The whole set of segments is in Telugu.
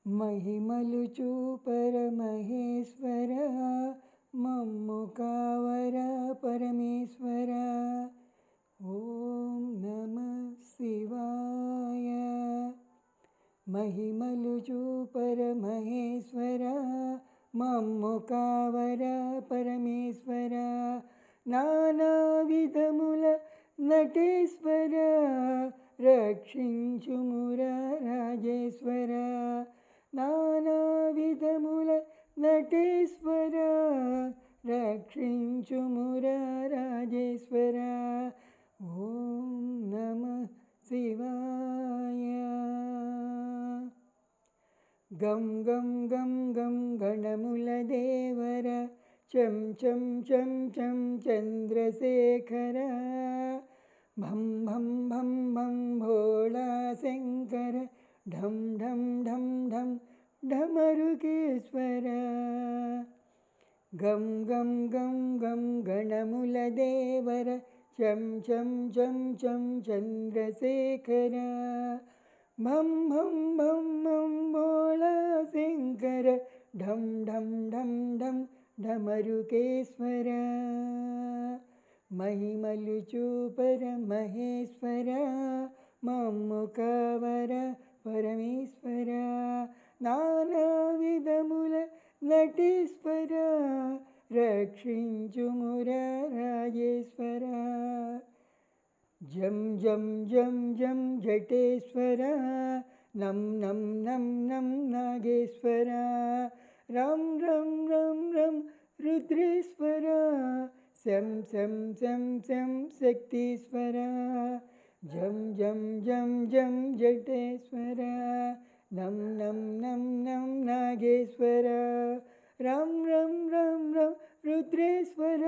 మహిమలు చూపర మహేశ్వర, మమ్ము కావర పరమేశ్వర. ఓం నమః శివాయ. మహిమలు చూపర మహేశ్వర, మమ్ము కావర పరమేశ్వర. నానా విధముల నటేశ్వర, రక్షించుమురా రాజేశ్వర. నానా విధముల నటేశ్వర, రక్షించుమురా రాజేశ్వర. ఓం నమః శివాయ. గం గం గం గం గణముల దేవర, చం చం చం చం చంద్రశేఖర. భం భం భం భం భోళా శంకర, ఢం ఢం ఢం ఢం ఢమరుకేశ్వర. గం గం గం గం గణముల దేవర, చం చం చం చం చంద్రశేఖర. భం భం భం భం భోళా శంకర, ఢం ఢం ఢం ఢం ఢమరుకేశ్వర. మహిమలు చూపర మహేశ్వర, మమ్ము కావర పరమేశ్వర. నానా విధముల నటేశ్వర, రక్షించుమురా రాజేశ్వర. జం జం జం జం జటేశ్వర, నం నం నం నం నాగేశ్వర. రం రం రం రం రుద్రేశ్వర, శం శం శం శం శక్తీశ్వర. జం జం జం జం జటేశ్వర, నం నం నం నం నాగేశ్వర. రం రం రం రం రుద్రేశ్వర,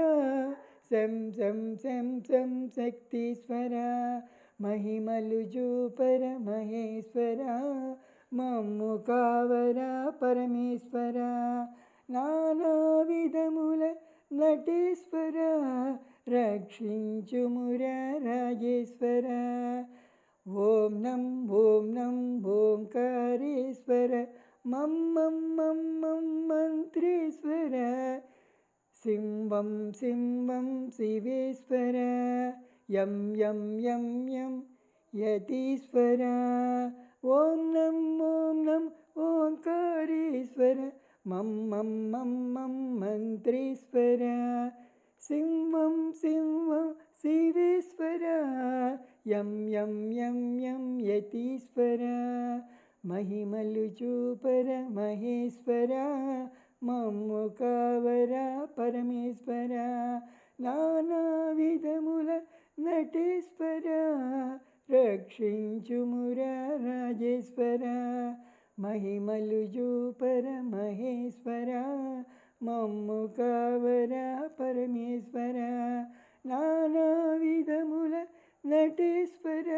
శం శం శం శం శక్తీశ్వర. మహిమలు చూపర మహేశ్వర, మమ్ము కావర పరమేశ్వర. నానా విధముల నటేశ్వర, రక్షించుమురా రాజేశ్వర. ఓం నం ఓంకారేశ్వర, మం మం మం మం మంత్రేశ్వర. సింవం సింవం శివేశ్వర, యం యం యం యం యతీశ్వర. ఓం నం ఓంకారేశ్వర, మం మం మం మం మంత్రేశ్వర. సింవం సింవం శివేశ్వర, యం యం యం యం యతీశ్వర. మహిమలు చూపర మహేశ్వర, మమ్ము కావర పరమేశ్వర. నానా విధముల నటేశ్వర, రక్షించుమురా రాజేశ్వర. మహిమలు చూపర మహేశ్వర, మమ్ము కావర పరమేశ్వర. నానా విధముల నటేశ్వర,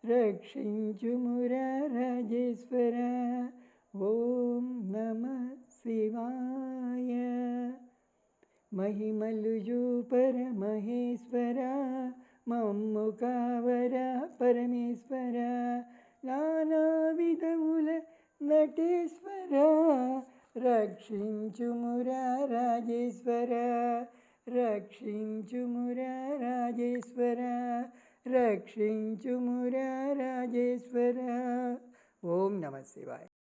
రక్షించుమురా రాజేశ్వర. ఓం నమః శివాయ. మహిమలు చూపర మహేశ్వర, మమ్ము కావర పరమేశ్వర. నానా విధముల నటేశ్వర, రక్షించుమురా రాజేశ్వర. రక్షించుమురా రాజేశ్వర, రక్షించుమురా రాజేశ్వర. ఓం నమః శివాయ.